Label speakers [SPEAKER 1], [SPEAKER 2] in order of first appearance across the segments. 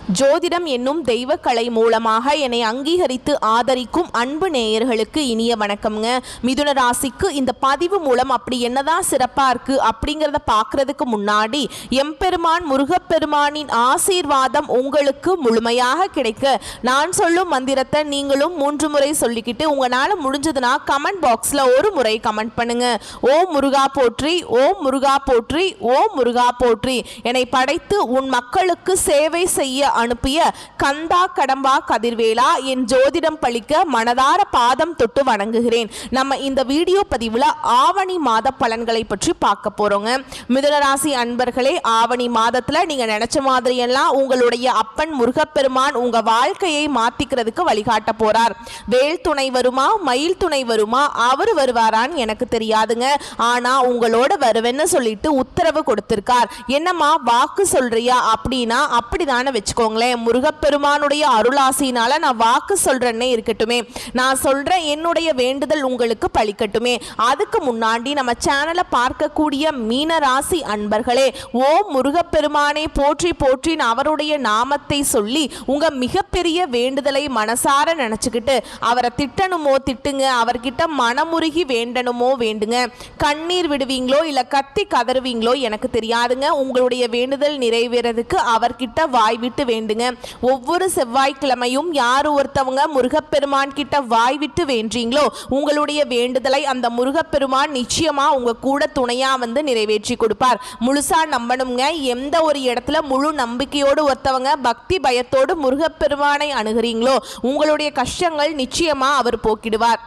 [SPEAKER 1] ஜோதிடம் என்னும் தெய்வக்கலை மூலமாக என்னை அங்கீகரித்து ஆதரிக்கும் அன்பு நேயர்களுக்கு இனிய வணக்கம்ங்க. மிதுன ராசிக்கு இந்த பதிவு மூலம் அப்படி என்னதான் சிறப்பாக இருக்குது அப்படிங்கிறத பார்க்குறதுக்கு முன்னாடி எம்பெருமான் முருகப்பெருமானின் ஆசீர்வாதம் உங்களுக்கு முழுமையாக கிடைக்க நான் சொல்லும் மந்திரத்தை நீங்களும் 3 முறை சொல்லிக்கிட்டு உங்களால் முடிஞ்சதுன்னா கமெண்ட் பாக்ஸில் ஒரு முறை கமெண்ட் பண்ணுங்க. ஓம் முருகா போற்றி, ஓம் முருகா போற்றி, ஓம் முருகா போற்றி. என்னை படைத்து உன் மக்களுக்கு சேவை செய்ய அனுப்பிய கந்தா கடம்பா கதிர்வேலா என் ஜோதிடம் பழிக்க மனதார பாதம் தொட்டு வணங்குகிறேன். நம்ம இந்த வீடியோ பதிவுல ஆவணி மாத பலன்களை பற்றி பார்க்க போறோங்க. மிதுனராசி அன்பர்களே, ஆவணி மாதத்துல நீங்க நினைச்ச மாதிரி எல்லாம் உங்களுடைய அப்பன் முருகப்பெருமான் உங்க வாழ்க்கையை மாத்திக்கிறதுக்கு வழிகாட்ட போறார். வேல் துணை வருமா, மயில் துணை வருமா, அவர் வருவாரான்னு எனக்கு தெரியாதுங்க. ஆனா உங்களோட வருவேன்னு சொல்லிட்டு உத்தரவு கொடுத்திருக்கார். என்னம்மா வாக்கு சொல்றியா அப்படின்னா அப்படிதானே வச்சுக்கோங்களேன். முருகப்பெருமானுடைய அருளாசினால நான் வாக்கு சொல்றேன்னே இருக்கட்டுமே, நான் சொல்றேன் என்னுடைய வேண்டுதல் உங்களுக்கு பலிக்கட்டுமே. அதுக்கு முன்னாடி நம்ம சேனலை பார்க்கக்கூடிய மீனராசி அன்பர்களே, ஓம் முருகப்பெருமானை போற்றி போற்றின்னு அவருடைய நாமத்தை சொல்லி உங்க மிகப்பெரிய வேண்டுதலை மனசார நினைச்சுக்கிட்டு அவரை திட்டணுமோ திட்டுங்க, அவர்கிட்ட மனமுருகி வேண்டணுமோ வேண்டுங்க. கண்ணீர் விடுவீங்களோ இல்ல கத்தி கதறுவீங்களோ எனக்கு தெரியாதுங்க. உங்களுடைய வேண்டுதல் நிறைவேறதுக்கு அவர்கிட்ட வாய் விட்டு வேண்டுங்க. ஒவ்வொரு செவ்வாய்க்கிழமையும் யார் ஒருத்தவங்க முருகப்பெருமான் கிட்ட வாய் விட்டு வேண்டீங்களோ உங்களுடைய வேண்டுதலை அந்த முருகப்பெருமான் நிச்சயமா உங்க கூட துணையா வந்து நிறைவேற்றி கொடுப்பார். முழுசா நம்பணுங்க. எந்த ஒரு இடத்துல முழு நம்பிக்கையோடு ஒருத்தவங்க பக்தி பயத்தோடு முருகப்பெருமானை அணுகிறீங்களோ உங்களுடைய கஷ்டங்கள் நிச்சயமா அவர் போக்கிடுவார்.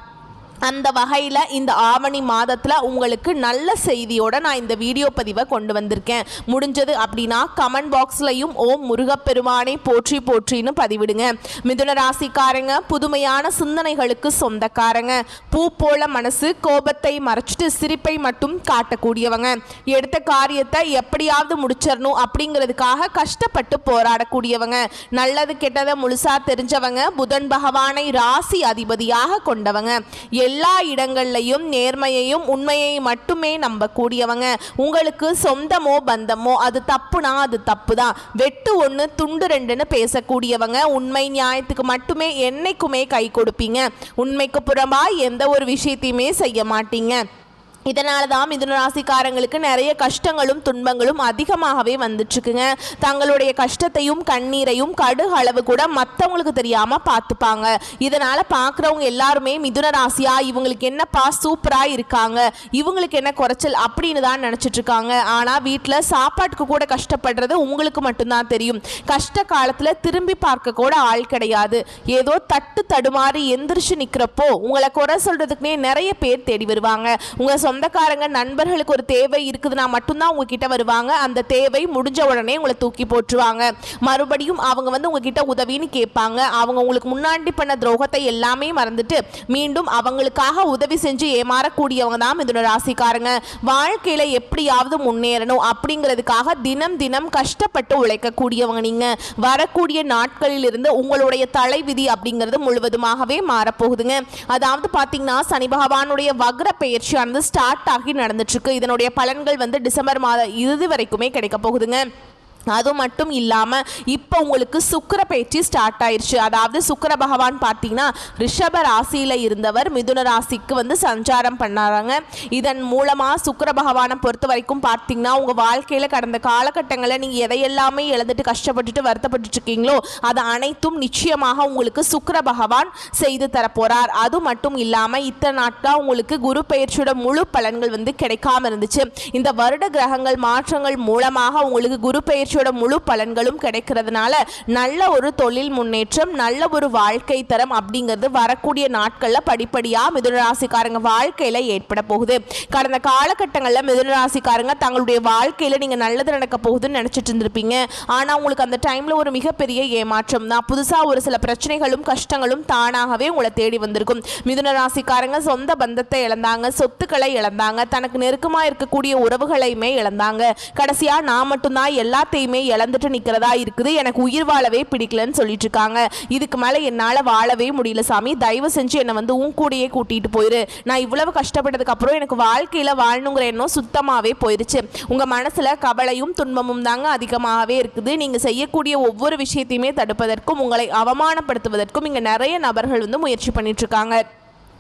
[SPEAKER 1] அந்த வகையில் இந்த ஆவணி மாதத்தில் உங்களுக்கு நல்ல செய்தியோட நான் இந்த வீடியோ பதிவை கொண்டு வந்திருக்கேன். முடிஞ்சது அப்படின்னா கமெண்ட் பாக்ஸ்லையும் ஓம் முருகப்பெருமானை போற்றி போற்றின்னு பதிவிடுங்க. மிதுன ராசிக்காரங்க புதுமையான சிந்தனைகளுக்கு சொந்தக்காரங்க. பூ போல மனசு, கோபத்தை மறைச்சிட்டு சிரிப்பை மட்டும் காட்டக்கூடியவங்க. எடுத்த காரியத்தை எப்படியாவது முடிச்சிடணும் அப்படிங்கிறதுக்காக கஷ்டப்பட்டு போராடக்கூடியவங்க. நல்லது கெட்டதை முழுசா தெரிஞ்சவங்க. புதன் பகவானை ராசி அதிபதியாக கொண்டவங்க. எல்லா இடங்கள்லையும் நேர்மையையும் உண்மையை மட்டுமே நம்பக்கூடியவங்க. உங்களுக்கு சொந்தமோ பந்தமோ அது தப்புனா அது தப்பு தான், வெட்டு 1 துண்டு 2ன்னு பேசக்கூடியவங்க. உண்மை நியாயத்துக்கு மட்டுமே என்னைக்குமே கை கொடுப்பீங்க. உண்மைக்கு புறம்பா எந்த ஒரு விஷயத்தையுமே செய்ய மாட்டீங்க. இதனால தான் மிதுன ராசிக்காரங்களுக்கு நிறைய கஷ்டங்களும் துன்பங்களும் அதிகமாகவே வந்துட்டுருக்குங்க. தங்களுடைய கஷ்டத்தையும் கண்ணீரையும் கடுகு அளவு கூட மற்றவங்களுக்கு தெரியாமல் பார்த்துப்பாங்க. இதனால் பார்க்குறவங்க எல்லாருமே மிதுன ராசியா இவங்களுக்கு என்னப்பா சூப்பராக இருக்காங்க, இவங்களுக்கு என்ன குறைச்சல் அப்படின்னு தான் நினச்சிட்ருக்காங்க. ஆனால் வீட்டில் சாப்பாட்டுக்கு கூட கஷ்டப்படுறது உங்களுக்கு மட்டும்தான் தெரியும். கஷ்ட காலத்தில் திரும்பி பார்க்க கூட ஆள் கிடையாது. ஏதோ தட்டு தடுமாறி எந்திரிச்சு நிற்கிறப்போ உங்களை குறை சொல்கிறதுக்குனே நிறைய பேர் தேடி வருவாங்க. உங்கள் சொந்தக்காரங்க நண்பர்களுக்கு ஒரு தேவை இருக்குதுன்னா மட்டும்தான் உங்ககிட்ட வருவாங்க. அந்த தேவை முடிஞ்ச உடனே உங்களை தூக்கி போட்டுருவாங்க. மறுபடியும் அவங்க வந்து உங்ககிட்ட உதவின்னு கேட்பாங்க. அவங்க உங்களுக்கு முன்னாடி பண்ண துரோகத்தை எல்லாமே மறந்துட்டு மீண்டும் அவங்களுக்காக உதவி செஞ்சு ஏமாறக்கூடியவங்க தான் மிதுன ராசிக்காரங்க. வாழ்க்கையில எப்படியாவது முன்னேறணும் அப்படிங்கிறதுக்காக தினம் தினம் கஷ்டப்பட்டு உழைக்கக்கூடியவங்க நீங்க. வரக்கூடிய நாட்களில் இருந்து உங்களுடைய தலைவிதி அப்படிங்கிறது முழுவதுமாகவே மாறப்போகுதுங்க. அதாவது பார்த்தீங்கன்னா சனி பகவானுடைய வக்ர பெயர்ச்சியானது ஸ்டார்ட் ஆகி நடந்துட்டு இருக்கு. இதனுடைய பலன்கள் வந்து டிசம்பர் மாத இறுதி வரைக்குமே கிடைக்க போகுதுங்க. அது மட்டும் இல்லாமல் இப்போ உங்களுக்கு சுக்கிர பயிற்சி ஸ்டார்ட் ஆயிடுச்சு. அதாவது சுக்கிர பகவான் பார்த்தீங்கன்னா ரிஷப ராசியில் இருந்தவர் மிதுன ராசிக்கு வந்து சஞ்சாரம் பண்ணாராங்க. இதன் மூலமாக சுக்கிர பகவானை பொறுத்த வரைக்கும் பார்த்தீங்கன்னா உங்கள் வாழ்க்கையில் கடந்த காலகட்டங்களில் நீங்கள் எதையெல்லாமே இழந்துட்டு கஷ்டப்பட்டுட்டு வருத்தப்பட்டு இருக்கீங்களோ அது அனைத்தும் நிச்சயமாக உங்களுக்கு சுக்கிர பகவான் செய்து தரப்போகிறார். அது மட்டும் இல்லாமல் இத்தனை நாட்கள் உங்களுக்கு குரு பயிற்சியோட முழு பலன்கள் வந்து கிடைக்காம இருந்துச்சு. இந்த வருட கிரகங்கள் மாற்றங்கள் மூலமாக உங்களுக்கு குரு பயிற்சி முழு பலன்களும் கிடைக்கிறதுனால நல்ல ஒரு தொழில் முன்னேற்றம், நல்ல ஒரு வாழ்க்கை தரம் அப்படிங்கிறது வரக்கூடிய நாட்கள்ல படிப்படியா மிதுன ராசிக்காரங்க வாழ்க்கையில ஏற்பட போகுது. கடந்த காலகட்டங்களில் மிதுன ராசிக்காரங்க தங்களுடைய வாழ்க்கையில நீங்க நல்லது நடக்க போகுதுன்னு நினைச்சிட்டு இருந்திருப்பீங்க. ஆனா உங்களுக்கு அந்த டைம்ல ஒரு மிகப்பெரிய ஏமாற்றம் தான். புதுசா ஒரு சில பிரச்சனைகளும் கஷ்டங்களும் தானாகவே உங்களை தேடி வந்திருக்கும். மிதுன ராசிக்காரங்க சொந்த பந்தத்தை இழந்தாங்க, சொத்துக்களை இழந்தாங்க, தனக்கு நெருக்கமா இருக்கக்கூடிய உறவுகளையுமே இழந்தாங்க. கடைசியா நான் மட்டும்தான் எல்லாத்தையும் எல்லாத்தையுமே இழந்துட்டு நிற்கிறதா இருக்குது, எனக்கு உயிர் வாழவே பிடிக்கலன்னு சொல்லிட்டு இருக்காங்க. இதுக்கு மேலே என்னால் வாழவே முடியல சாமி, தயவு செஞ்சு என்னை வந்து உன் கூடயே கூட்டிகிட்டு போயிரு. நான் இவ்வளவு கஷ்டப்பட்டதுக்கு அப்புறம் எனக்கு வாழ்க்கையில் வாழணுங்கிற எண்ணம் சுத்தமாகவே போயிடுச்சு. உங்கள் மனசில் கவலையும் துன்பமும் தாங்க அதிகமாகவே இருக்குது. நீங்கள் செய்யக்கூடிய ஒவ்வொரு விஷயத்தையுமே தடுப்பதற்கும் உங்களை அவமானப்படுத்துவதற்கும் இங்கே நிறைய நபர்கள் வந்து முயற்சி பண்ணிட்டு இருக்காங்க.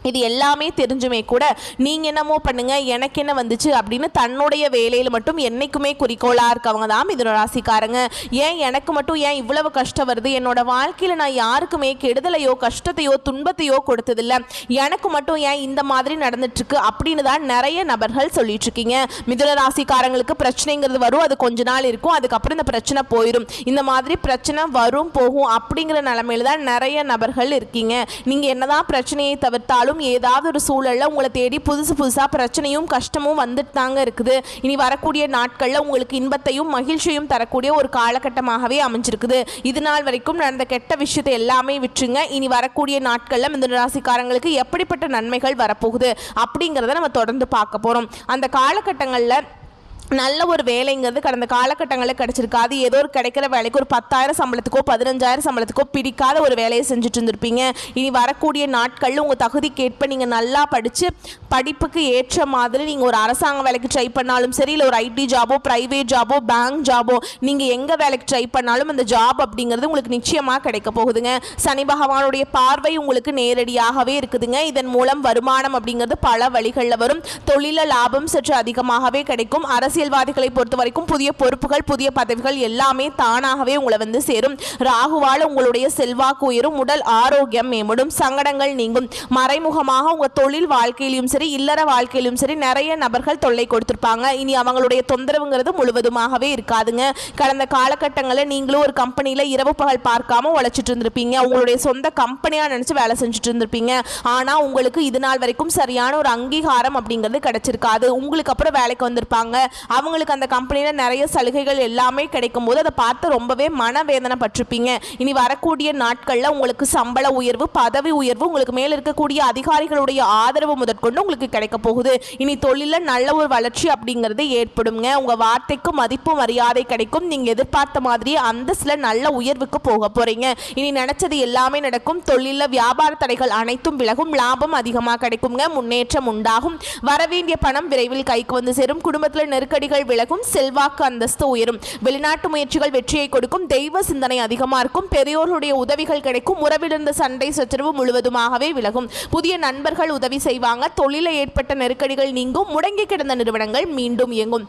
[SPEAKER 1] இது எல்லாமே தெரிஞ்சுமே கூட நீங்கள் என்னமோ பண்ணுங்க எனக்கு என்ன வந்துச்சு அப்படின்னு தன்னுடைய வேலையில் மட்டும் என்றைக்குமே குறிக்கோளாக இருக்கவங்க தான் மிதுன ராசிக்காரங்க. ஏன் எனக்கு மட்டும் ஏன் இவ்வளவு கஷ்டம் வருது, என்னோட வாழ்க்கையில் நான் யாருக்குமே கெடுதலையோ கஷ்டத்தையோ துன்பத்தையோ கொடுத்ததில்லை, எனக்கு மட்டும் ஏன் இந்த மாதிரி நடந்துட்டுருக்கு அப்படின்னு தான் நிறைய நபர்கள் சொல்லிட்டு இருக்கீங்க. மிதுன ராசிக்காரங்களுக்கு பிரச்சனைங்கிறது வரும், அது கொஞ்ச நாள் இருக்கும், அதுக்கப்புறம் இந்த பிரச்சனை போயிடும். இந்த மாதிரி பிரச்சனை வரும் போகும் அப்படிங்கிற நிலைமையில தான் நிறைய நபர்கள் இருக்கீங்க. நீங்கள் என்னதான் பிரச்சனையை தவிர்த்தாலும் ஏதாவது ஒரு சூழல்ல உங்களை தேடி புதுசா பிரச்சனையும் கஷ்டமும் வந்துட்டு தாங்க இருக்குது. இனி வரக்கூடிய நாட்கள்ல உங்களுக்கு இன்பத்தையும் மகிழ்ச்சியும் தரக்கூடிய ஒரு காலகட்டமாகவே அமைஞ்சிருக்குது. இது நாள் வரைக்கும் நடந்த கெட்ட விஷயத்தை எல்லாமே விட்டுருங்க. இனி வரக்கூடிய நாட்கள்ல மிதுன ராசிக்காரங்களுக்கு எப்படிப்பட்ட நன்மைகள் வரப்போகுது அப்படிங்கிறத நம்ம தொடர்ந்து பார்க்க போறோம். அந்த காலகட்டங்கள்ல நல்ல ஒரு வேலைங்கிறது கடந்த காலகட்டங்களில் கிடச்சிருக்காது. ஏதோ ஒரு கிடைக்கிற வேலைக்கு ஒரு 10,000 சம்பளத்துக்கோ 15,000 சம்பளத்துக்கோ பிடிக்காத ஒரு வேலையை செஞ்சுட்டு இருந்திருப்பீங்க. இனி வரக்கூடிய நாட்களில் உங்கள் தகுதிக்கேற்ப நீங்கள் நல்லா படித்து படிப்புக்கு ஏற்ற மாதிரி நீங்கள் ஒரு அரசாங்க வேலைக்கு ட்ரை பண்ணாலும் சரி, இல்லை ஒரு ஐடி ஜாபோ ப்ரைவேட் ஜாபோ பேங்க் ஜாபோ நீங்கள் எங்கே வேலைக்கு ட்ரை பண்ணாலும் அந்த ஜாப் அப்படிங்கிறது உங்களுக்கு நிச்சயமாக கிடைக்க போகுதுங்க. சனி பகவானுடைய பார்வை உங்களுக்கு நேரடியாகவே இருக்குதுங்க. இதன் மூலம் வருமானம் அப்படிங்கிறது பல வழிகளில் வரும். தொழில லாபம் சற்று அதிகமாகவே கிடைக்கும். அரசியல்வாதிகளை பொறுத்த வரைக்கும் புதிய பொறுப்புகள் புதிய பதவிகள் எல்லாமே தானாகவே உங்களை வந்து சேரும். ராகுவால் உங்களுடைய செல்வாக்கு உயரும், உடல் ஆரோக்கியம் மேம்படும், சங்கடங்கள் நீங்கும். மறைமுகமாக உங்க தொழில் வாழ்க்கையிலும் சரி இல்லற வாழ்க்கையிலும் சரி நிறைய நபர்கள் தொல்லை கொடுத்திருப்பாங்க. இனி அவங்களுடைய தொந்தரவுங்கிறது முழுவதுமாகவே இருக்காதுங்க. கடந்த காலகட்டங்களில் நீங்களும் ஒரு கம்பெனியில் இரவு பகல் பார்க்காம உழைச்சிட்டு இருந்திருப்பீங்க. உங்களுடைய சொந்த கம்பெனியாக நினச்சி வேலை செஞ்சுட்டு இருந்திருப்பீங்க. ஆனால் உங்களுக்கு இது நாள் வரைக்கும் சரியான ஒரு அங்கீகாரம் அப்படிங்கிறது கிடைச்சிருக்காது. உங்களுக்கு அப்புறம் வேலைக்கு வந்திருப்பாங்க, அவங்களுக்கு அந்த கம்பெனியில் நிறைய சலுகைகள் எல்லாமே கிடைக்கும் போது அதை பார்த்து ரொம்பவே மனவேதனை பட்டிருப்பீங்க. இனி வரக்கூடிய நாட்களில் உங்களுக்கு சம்பள உயர்வு பதவி உயர்வு உங்களுக்கு மேல் இருக்கக்கூடிய அதிகாரிகளுடைய ஆதரவு முதற்கொண்டு உங்களுக்கு கிடைக்க போகுது. இனி தொழிலில் நல்ல ஒரு வளர்ச்சி அப்படிங்கிறது ஏற்படுங்க. உங்கள் வார்த்தைக்கு மதிப்பு மரியாதை கிடைக்கும். நீங்கள் எதிர்பார்த்த மாதிரி அந்த சில நல்ல உயர்வுக்கு போக போறீங்க. இனி நினைச்சது எல்லாமே நடக்கும். தொழிலில் வியாபார தடைகள் அனைத்தும் விலகும், லாபம் அதிகமாக கிடைக்குங்க, முன்னேற்றம் உண்டாகும், வரவேண்டிய பணம் விரைவில் கைக்கு வந்து சேரும், குடும்பத்தில் நெருக்கடிகள் விலகும், செல்வாக்கு அந்தஸ்து உயரும், வெளிநாட்டு முயற்சிகள் வெற்றியை கொடுக்கும், தெய்வ சிந்தனை அதிகமாக இருக்கும், பெரியோர்களுடைய உதவிகள் கிடைக்கும், உறவிலிருந்த சண்டை சச்சரவு முழுவதுமாகவே விலகும், புதிய நண்பர்கள் உதவி செய்வாங்க, தொழிலில் ஏற்பட்ட நெருக்கடிகள் நீங்கும், முடங்கி கிடந்த நிறுவனங்கள் மீண்டும் இயங்கும்,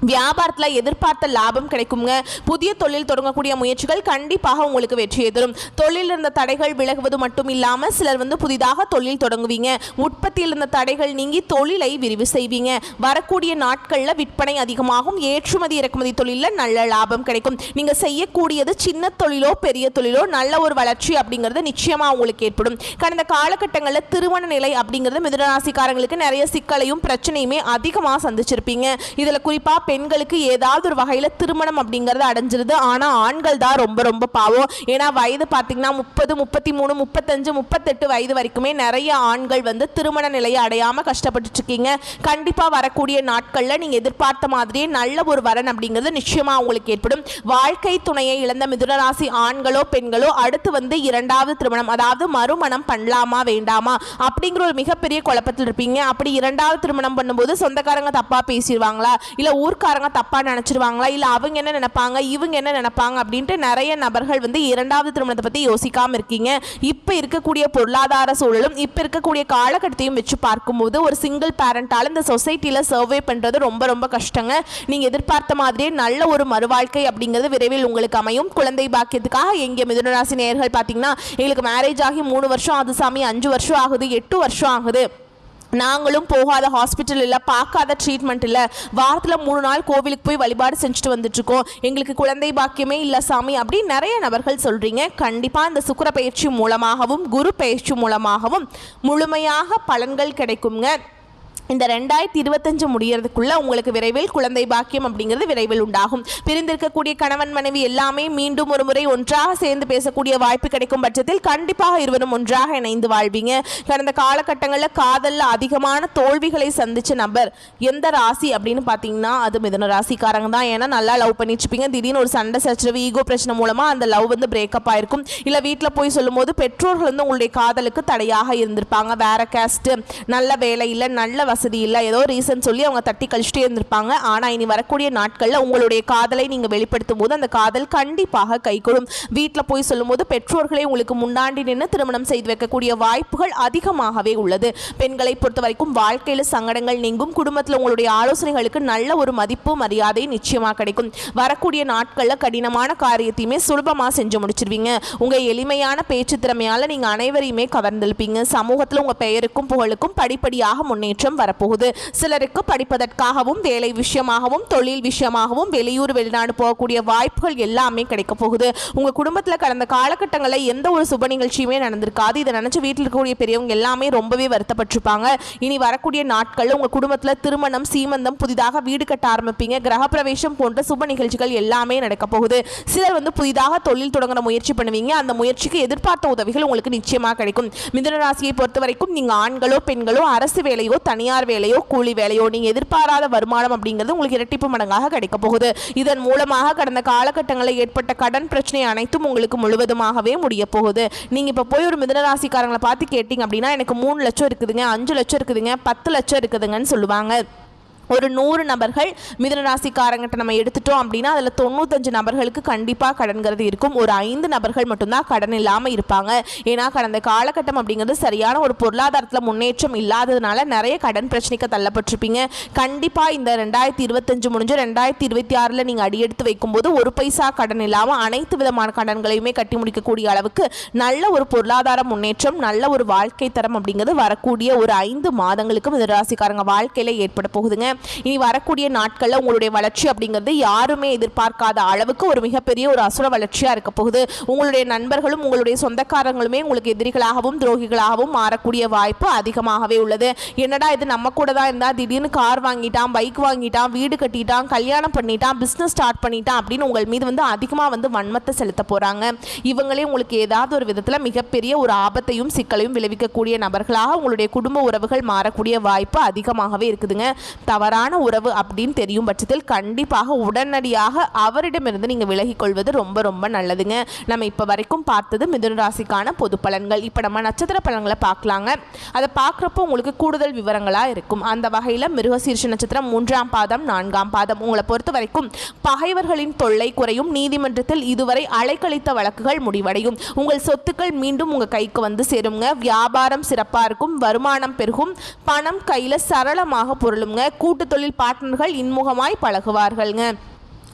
[SPEAKER 1] வியாபாரத்தில் எதிர்பார்த்த லாபம் கிடைக்குங்க. புதிய தொழில் தொடங்கக்கூடிய முயற்சிகள் கண்டிப்பாக உங்களுக்கு வெற்றியை தரும். தொழில் இருந்த தடைகள் விலகுவது மட்டும் இல்லாமல் சிலர் வந்து புதிதாக தொழில் தொடங்குவீங்க. உற்பத்தியில் இருந்த தடைகள் நீங்கி தொழிலை விரிவு செய்வீங்க. வரக்கூடிய நாட்களில் விற்பனை அதிகமாகும். ஏற்றுமதி இறக்குமதி தொழிலில் நல்ல லாபம் கிடைக்கும். நீங்கள் செய்யக்கூடியது சின்ன தொழிலோ பெரிய தொழிலோ நல்ல ஒரு வளர்ச்சி அப்படிங்கிறது நிச்சயமாக உங்களுக்கு ஏற்படும். கடந்த காலகட்டங்களில் திருமண நிலை அப்படிங்கிறது மிதுன ராசிக்காரங்களுக்கு நிறைய சிக்கலையும் பிரச்சனையுமே அதிகமாக சந்திச்சிருப்பீங்க. இதில் குறிப்பாக பெண்களுக்கு ஏதாவது ஒரு வகையில் திருமணம் அப்படிங்கிறது அடைஞ்சிருது. ஆனால் ஆண்கள் தான் ரொம்ப ரொம்ப பாவம். ஏன்னா வயது பார்த்தீங்கன்னா 30, 33, 35, 38 வயது வரைக்குமே நிறைய ஆண்கள் வந்து திருமண நிலையை அடையாமல் கஷ்டப்பட்டு இருக்கீங்க. கண்டிப்பாக வரக்கூடிய நாட்களில் நீங்கள் எதிர்பார்த்த மாதிரியே நல்ல ஒரு வரன் அப்படிங்கிறது நிச்சயமாக உங்களுக்கு ஏற்படும். வாழ்க்கை துணையை இழந்த மிதுனராசி ஆண்களோ பெண்களோ அடுத்து வந்து இரண்டாவது திருமணம் அதாவது மறுமணம் பண்ணலாமா வேண்டாமா அப்படிங்கிற ஒரு மிகப்பெரிய குழப்பத்தில் இருப்பீங்க. அப்படி இரண்டாவது திருமணம் பண்ணும்போது சொந்தக்காரங்க தப்பாக பேசிடுவாங்களா, இல்லை ஊர்க்காரங்க தப்பாக நினச்சிருவாங்களா, இல்லை அவங்க என்ன நினைப்பாங்க இவங்க என்ன நினைப்பாங்க அப்படின்ட்டு நிறைய நபர்கள் வந்து இரண்டாவது திருமணத்தை பற்றி யோசிக்காமல் இருக்கீங்க. இப்போ இருக்கக்கூடிய பொருளாதார சூழலும் இப்போ இருக்கக்கூடிய காலகட்டத்தையும் வச்சு பார்க்கும்போது ஒரு சிங்கிள் பேரண்டால் இந்த சொசைட்டியில் சர்வே பண்ணுறது ரொம்ப ரொம்ப கஷ்டங்க. நீங்கள் எதிர்பார்த்த மாதிரியே நல்ல ஒரு மறுவாழ்க்கை அப்படிங்கிறது விரைவில் உங்களுக்கு அமையும். குழந்தை பாக்கியத்துக்காக எங்கே மிதுனராசி நேயர்கள் பார்த்தீங்கன்னா எங்களுக்கு மேரேஜ் ஆகி 3 வருஷம் ஆகுது சாமி, 5 வருஷம் ஆகுது, 8 வருஷம் ஆகுது, நாங்களும் போகாத ஹாஸ்பிட்டல் இல்லை, பார்க்காத ட்ரீட்மெண்ட் இல்லை, வாரத்தில் 3 நாள் கோவிலுக்கு போய் வழிபாடு செஞ்சுட்டு வந்துட்டுருக்கோம், எங்களுக்கு குழந்தை பாக்கியமே இல்லை சாமி அப்படின்னு நிறைய நபர்கள் சொல்கிறீங்க. கண்டிப்பாக இந்த சுக்கிர பயிற்சி மூலமாகவும் குரு பயிற்சி மூலமாகவும் முழுமையாக பலன்கள் கிடைக்குங்க. இந்த 2025 முடியறதுக்குள்ள உங்களுக்கு விரைவில் குழந்தை பாக்கியம் அப்படிங்கிறது விரைவில் உண்டாகும். பிரிந்திருக்கக்கூடிய கணவன் மனைவி எல்லாமே மீண்டும் ஒரு முறை ஒன்றாக சேர்ந்து பேசக்கூடிய வாய்ப்பு கிடைக்கும் பட்சத்தில் கண்டிப்பாக இருவரும் ஒன்றாக இணைந்து வாழ்வீங்க. கடந்த காலகட்டங்களில் காதலில் அதிகமான தோல்விகளை சந்திச்ச நபர் எந்த ராசி அப்படின்னு பார்த்தீங்கன்னா அது மிதுன ராசிக்காரங்க தான். ஏன்னா நல்லா லவ் பண்ணிச்சுப்பீங்க, திடீர்னு ஒரு சண்டை சச்சரவு ஈகோ பிரச்சனை மூலமாக அந்த லவ் வந்து பிரேக்கப் ஆயிருக்கும். இல்லை வீட்டில் போய் சொல்லும் போது பெற்றோர்கள் வந்து உங்களுடைய காதலுக்கு தடையாக இருந்திருப்பாங்க. வேற கேஸ்ட், நல்ல வேலை இல்லை, நல்ல வசதி இல்லை, ஏதோ ரீசன் சொல்லி அவங்க தட்டி கழிச்சிட்டே இருந்திருப்பாங்க. ஆனால் இனி வரக்கூடிய நாட்களில் உங்களுடைய காதலை நீங்கள் வெளிப்படுத்தும் போது அந்த காதல் கண்டிப்பாக கைகூடும். வீட்டில் போய் சொல்லும் போது பெற்றோர்களே உங்களுக்கு முன்னாடி நின்று திருமணம் செய்து வைக்கக்கூடிய வாய்ப்புகள் அதிகமாகவே உள்ளது. பெண்களை பொறுத்த வரைக்கும் வாழ்க்கையில் சங்கடங்கள் நீங்கும். குடும்பத்தில் உங்களுடைய ஆலோசனைகளுக்கு நல்ல ஒரு மதிப்பு மரியாதை நிச்சயமாக கிடைக்கும். வரக்கூடிய நாட்களில் கடினமான காரியத்தையுமே சுலபமாக செஞ்சு முடிச்சிருவீங்க. உங்கள் எளிமையான பேச்சு திறமையால் நீங்கள் அனைவரையுமே கவர்ந்திருப்பீங்க. சமூகத்தில் உங்கள் பெயருக்கும் புகழுக்கும் படிப்படியாக முன்னேற்றம் வரப்போகுது. சிலருக்கு படிப்பதற்காகவும் வேலை விஷயமாகவும் தொழில் விஷயமாகவும் வெளியூர் வெளிநாடு போகக்கூடிய வாய்ப்புகள் எல்லாமே கிடைக்க போகுது. உங்க குடும்பத்தில் கடந்த காலகட்டங்களில் எந்த ஒரு சுப நிகழ்ச்சியுமே நடந்திருக்காது. இதை நினைச்சு வீட்டில் இருக்கக்கூடிய பெரியவங்க எல்லாமே ரொம்பவே வருத்தப்பட்டிருப்பாங்க. இனி வரக்கூடிய நாட்களில் உங்க குடும்பத்தில் திருமணம், சீமந்தம், புதிதாக வீடு கட்ட ஆரம்பிப்பீங்க. கிரகப்பிரவேசம் போன்ற சுப நிகழ்ச்சிகள் எல்லாமே நடக்க போகுது. சிலர் வந்து புதிதாக தொழில் தொடங்குற முயற்சி பண்ணுவீங்க. அந்த முயற்சிக்கு எதிர்பார்த்த உதவிகள் உங்களுக்கு நிச்சயமாக கிடைக்கும். மிதுன ராசியை பொறுத்த வரைக்கும் நீங்க ஆண்களோ பெண்களோ அரசு வேலையோ தனியார் வேலையோ கூலி வேலையோ நீங்க எதிர்பாராத வருமானம் அப்படிங்கிறது உங்களுக்கு இரட்டிப்பு மடங்காக கிடைக்க போகுது. இதன் மூலமாக கடந்த காலகட்டங்களில் ஏற்பட்ட கடன் பிரச்சனை அனைத்தும் உங்களுக்கு முழுவதுமாகவே முடிய போகுது. நீங்க இப்ப போய் ஒரு மிதுன ராசிக்காரங்களை பார்த்து கேட்டீங்க அப்படின்னா எனக்கு 3 லட்சம் இருக்குதுங்க, 5 லட்சம் இருக்குதுங்க, 10 லட்சம் இருக்குதுங்கன்னு சொல்லுவாங்க. ஒரு 100 நபர்கள் மிதுன ராசிக்காரங்கிட்ட நம்ம எடுத்துட்டோம் அப்படின்னா அதில் 95 நபர்களுக்கு கண்டிப்பாக கடன்கிறது இருக்கும். ஒரு 5 நபர்கள் மட்டும்தான் கடன் இல்லாமல் இருப்பாங்க. ஏன்னா கடந்த காலகட்டம் அப்படிங்கிறது சரியான ஒரு பொருளாதாரத்தில் முன்னேற்றம் இல்லாததுனால நிறைய கடன் பிரச்சனைக்கு தள்ளப்பட்டிருப்பீங்க. கண்டிப்பாக இந்த 2025 முடிஞ்சு 2026 நீங்கள் அடியெடுத்து வைக்கும்போது ஒரு பைசா கடன் இல்லாமல் அனைத்து விதமான கடன்களையுமே கட்டி முடிக்கக்கூடிய அளவுக்கு நல்ல ஒரு பொருளாதார முன்னேற்றம், நல்ல ஒரு வாழ்க்கை தரம் அப்படிங்கிறது வரக்கூடிய ஒரு 5 மாதங்களுக்கு மிதுன ராசிக்காரங்க வாழ்க்கையில் ஏற்பட போகுதுங்க. இனி வரக்கூடிய நாட்களில் உங்களுடைய வளர்ச்சி அப்படிங்கிறது யாருமே எதிர்பார்க்காத அளவுக்கு ஒரு மிகப்பெரிய ஒரு அசுர வளர்ச்சியாக இருக்க போகுது. உங்களுடைய நண்பர்களும் உங்களுடைய சொந்தக்காரங்களுமே உங்களுக்கு எதிரிகளாகவும் துரோகிகளாகவும் மாறக்கூடிய வாய்ப்பு அதிகமாகவே உள்ளது. என்னடா இது நம்ம கூட தான் இருந்தால் திடீர்னு கார் வாங்கிட்டான், பைக் வாங்கிட்டான், வீடு கட்டிட்டான், கல்யாணம் பண்ணிட்டான், பிஸ்னஸ் ஸ்டார்ட் பண்ணிட்டான் அப்படின்னு உங்கள் மீது வந்து அதிகமாக வந்து வன்மத்தை செலுத்த போகிறாங்க. இவங்களே உங்களுக்கு ஏதாவது ஒரு விதத்தில் மிகப்பெரிய ஒரு ஆபத்தையும் சிக்கலையும் விளைவிக்கக்கூடிய நபர்களாக உங்களுடைய குடும்ப உறவுகள் மாறக்கூடிய வாய்ப்பு அதிகமாகவே இருக்குதுங்க. தவறான உறவு அப்படின்னு தெரியும் பட்சத்தில் கண்டிப்பாக உடனடியாக அவரிடமிருந்து நீங்கள் விலகிக் கொள்வது ரொம்ப ரொம்ப நல்லதுங்க. நம்ம இப்போ வரைக்கும் பார்த்தது மிதுன ராசிக்கான பொது பலன்கள். இப்போ நம்ம நட்சத்திர பலன்களை பார்க்கலாங்க. அதை பார்க்குறப்போ உங்களுக்கு கூடுதல் விவரங்களாக இருக்கும். அந்த வகையில் மிருகசீரிஷ நட்சத்திரம் 3ஆம் பாதம் 4ஆம் பாதம் உங்களை பொறுத்த வரைக்கும் பகைவர்களின் தொல்லை குறையும். நீதிமன்றத்தில் இதுவரை அலைக்கழித்த வழக்குகள் முடிவடையும். உங்கள் சொத்துக்கள் மீண்டும் உங்கள் கைக்கு வந்து சேருங்க. வியாபாரம் சிறப்பாக இருக்கும். வருமானம் பெருகும். பணம் கையில் சரளமாக பொருளுங்க. கூட்டு தொழில் பார்ட்னர்கள் இன்முகமாய் பழகுவார்கள்ங்க.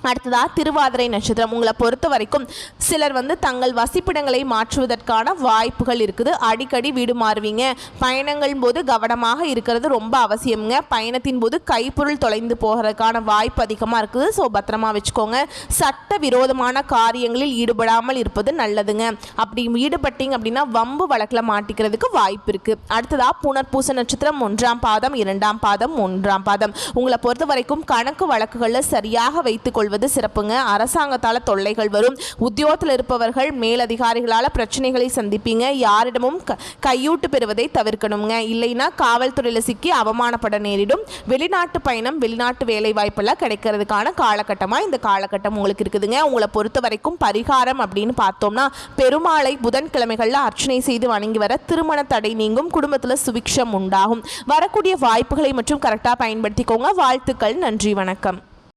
[SPEAKER 1] அடுத்ததா திருவாதிரை நட்சத்திரம் உங்களை பொறுத்த வரைக்கும் சிலர் வந்து தங்கள் வசிப்பிடங்களை மாற்றுவதற்கான வாய்ப்புகள் இருக்குது. அடிக்கடி வீடு மாறுவீங்க. பயணங்கள் போது கவனமாக இருக்கிறது ரொம்ப அவசியம்ங்க. பயணத்தின் போது கைப்பொருள் தொலைந்து போகிறதுக்கான வாய்ப்பு அதிகமாக இருக்குது. ஸோ பத்திரமா வச்சுக்கோங்க. சட்ட விரோதமான காரியங்களில் ஈடுபடாமல் இருப்பது நல்லதுங்க. அப்படி ஈடுபட்டீங்க அப்படின்னா வம்பு வழக்கில் மாட்டிக்கிறதுக்கு வாய்ப்பு இருக்குது. அடுத்ததா புனர்பூச நட்சத்திரம் 1ஆம் பாதம் 2ஆம் பாதம் 1ஆம் பாதம் உங்களை பொறுத்த வரைக்கும் கணக்கு வழக்குகளில் சரியாக வைத்துக் கொள்வது சிறப்புங்க. அரசாங்கத்தால தொல்லைகள் வரும். உத்தியோகத்தில் இருப்பவர்கள் மேலதிகாரிகளால் பிரச்சனைகளை சந்திப்பீங்க. யாரிடமும் கையூட்டு பெறுவதை தவிர்க்கணுங்க. இல்லைன்னா காவல்துறையில் சிக்கி அவமானப்பட நேரிடும். வெளிநாட்டு பயணம், வெளிநாட்டு வேலை வாய்ப்பெல்லாம் கிடைக்கிறதுக்கான காலகட்டமாக இந்த காலகட்டம் உங்களுக்கு இருக்குதுங்க. உங்களை பொறுத்த வரைக்கும் பரிகாரம் அப்படின்னு பார்த்தோம்னா பெருமாளை புதன்கிழமைகளில் அர்ச்சனை செய்து வணங்கி வர திருமண தடை நீங்கும். குடும்பத்தில் சுபிக்ஷம் உண்டாகும். வரக்கூடிய வாய்ப்புகளை மற்றும் கரெக்டாக பயன்படுத்திக்கோங்க. வாழ்த்துக்கள். நன்றி, வணக்கம்.